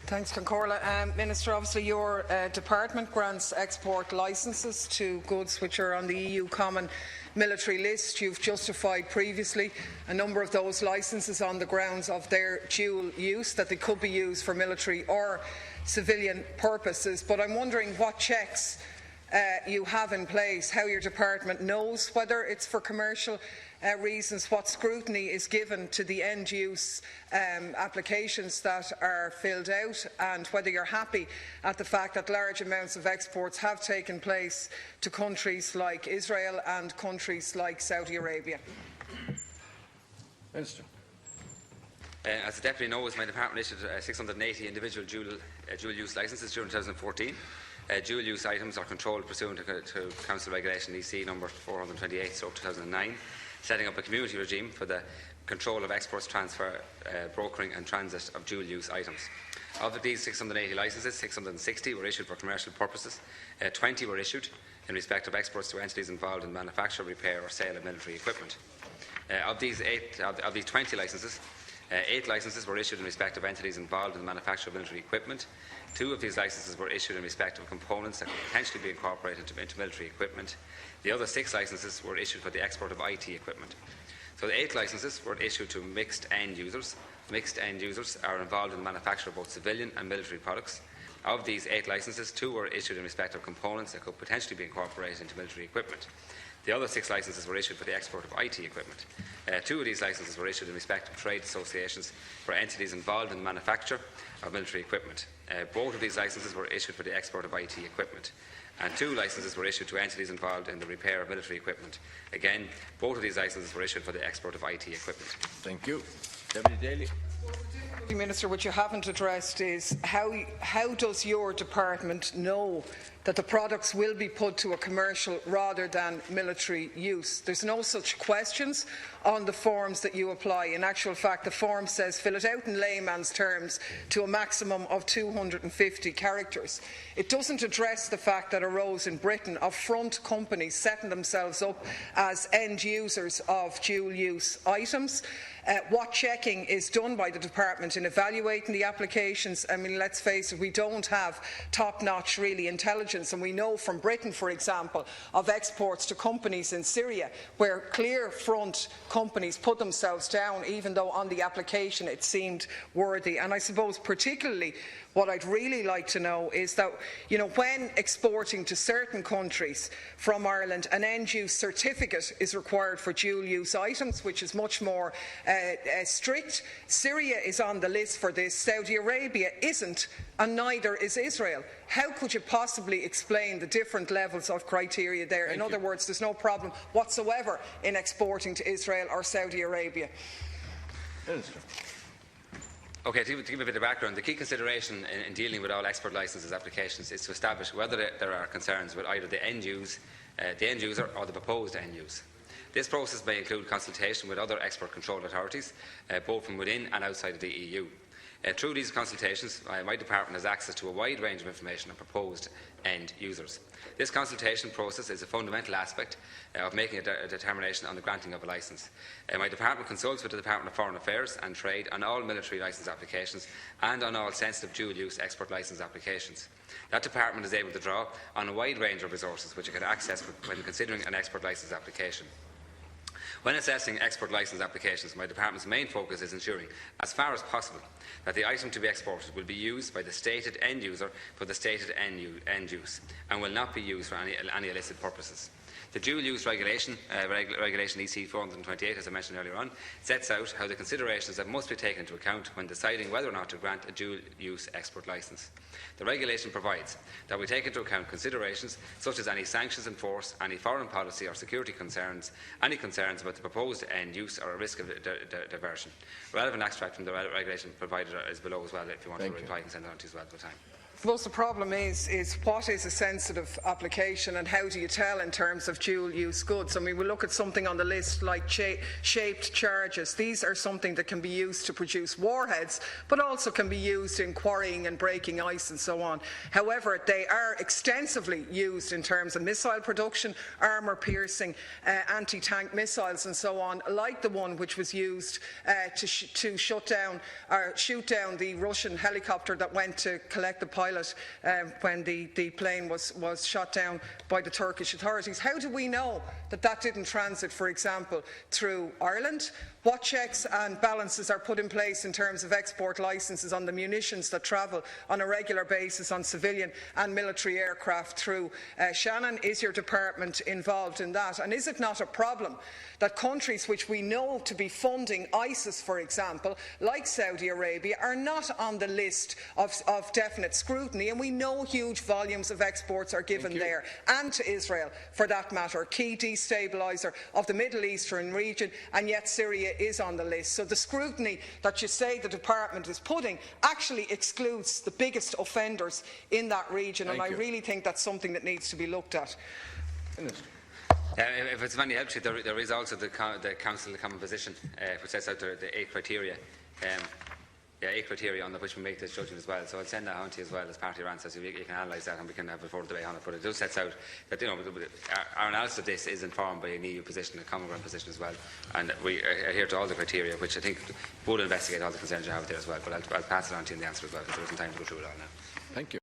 Thanks, Concorla. Minister, obviously your department grants export licences to goods which are on the EU Common Military List. You've justified previously a number of those licences on the grounds of their dual use, that they could be used for military or civilian purposes. But I'm wondering what checks you have in place, how your department knows whether it's for commercial reasons, what scrutiny is given to the end-use applications that are filled out, and whether you're happy at the fact that large amounts of exports have taken place to countries like Israel and countries like Saudi Arabia. Minister. As the Deputy knows, my department issued 680 individual dual-use licences during 2014. Dual-use items are controlled pursuant to Council Regulation EC number 428/2009, setting up a community regime for the control of exports, transfer, brokering and transit of dual-use items. Of these 680 licences, 660 were issued for commercial purposes, 20 were issued in respect of exports to entities involved in manufacture, repair or sale of military equipment. Of these 20 licences, 8 licences were issued in respect of entities involved in the manufacture of military equipment. 2 of these licences were issued in respect of components that could potentially be incorporated into military equipment. The other 6 licences were issued for the export of IT equipment. So the 8 licences were issued to mixed end users. Mixed end users are involved in the manufacture of both civilian and military products. Of these 8 licences, 2 were issued in respect of components that could potentially be incorporated into military equipment. The other 6 licences were issued for the export of IT equipment. 2 of these licences were issued in respect of trade associations for entities involved in the manufacture of military equipment. Both of these licences were issued for the export of IT equipment. And 2 licences were issued to entities involved in the repair of military equipment. Again, both of these licences were issued for the export of IT equipment. Thank you. Deputy Daly. Minister, what you haven't addressed is how does your department know that the products will be put to a commercial rather than military use? There's no such questions on the forms that you apply. In actual fact, the form says fill it out in layman's terms to a maximum of 250 characters. It doesn't address the fact that arose in Britain of front companies setting themselves up as end users of dual-use items. What checking is done by the department in evaluating the applications? I mean, let's face it, we don't have top-notch really intelligence, and we know from Britain, for example, of exports to companies in Syria where clear front companies put themselves down even though on the application it seemed worthy. And I suppose particularly what I'd really like to know is that, when exporting to certain countries from Ireland, an end-use certificate is required for dual-use items, which is much more strict. Syria is on the list for this. Saudi Arabia isn't, and neither is Israel. How could you possibly explain the different levels of criteria there? In other words, there's no problem whatsoever in exporting to Israel or Saudi Arabia. Minister. Okay, to give a bit of background, the key consideration in dealing with all export licences applications is to establish whether there are concerns with either the end user or the proposed end use. This process may include consultation with other export control authorities, both from within and outside of the EU. Through these consultations, my department has access to a wide range of information on proposed end users. This consultation process is a fundamental aspect of making a determination on the granting of a licence. My department consults with the Department of Foreign Affairs and Trade on all military licence applications and on all sensitive dual-use export licence applications. That department is able to draw on a wide range of resources which it can access when considering an export licence application. When assessing export licence applications, my department's main focus is ensuring, as far as possible, that the item to be exported will be used by the stated end user for the stated end use and will not be used for any illicit purposes. The dual-use regulation, Regulation EC 428, as I mentioned earlier on, sets out how the considerations that must be taken into account when deciding whether or not to grant a dual-use export licence. The regulation provides that we take into account considerations such as any sanctions in force, any foreign policy or security concerns, any concerns about the proposed end use or a risk of diversion. Relevant extract from the regulation provided is below as well. If you want to reply, I can send it on to you as well at the time. suppose the problem is what is a sensitive application and how do you tell in terms of dual-use goods? I mean, we look at something on the list like shaped charges. These are something that can be used to produce warheads, but also can be used in quarrying and breaking ice and so on. However, they are extensively used in terms of missile production, armour-piercing, anti-tank missiles and so on, like the one which was used to shoot down the Russian helicopter that went to collect the pilot when the plane was shot down by the Turkish authorities. How do we know that that didn't transit, for example, through Ireland? What checks and balances are put in place in terms of export licences on the munitions that travel on a regular basis on civilian and military aircraft through Shannon? Is your department involved in that? And is it not a problem that countries which we know to be funding ISIS, for example, like Saudi Arabia, are not on the list of definite scrutiny, and we know huge volumes of exports are given there, and to Israel for that matter, key destabilizer of the Middle Eastern region, and yet Syria is on the list. So the scrutiny that you say the department is putting actually excludes the biggest offenders in that region, and I really think that's something that needs to be looked at. If it's of any help to you, there is also the Council of Common Position, which sets out the 8 criteria. 8 criteria on which we make this judgment as well. So I'll send that on to you as well as part of your answer, so you can analyse that and we can have a further debate on it. But it does set out that our analysis of this is informed by an EU position, a common ground position as well, and we adhere to all the criteria, which I think will investigate all the concerns you have there as well. But I'll pass it on to you in the answer as well, because there isn't time to go through it all now. Thank you.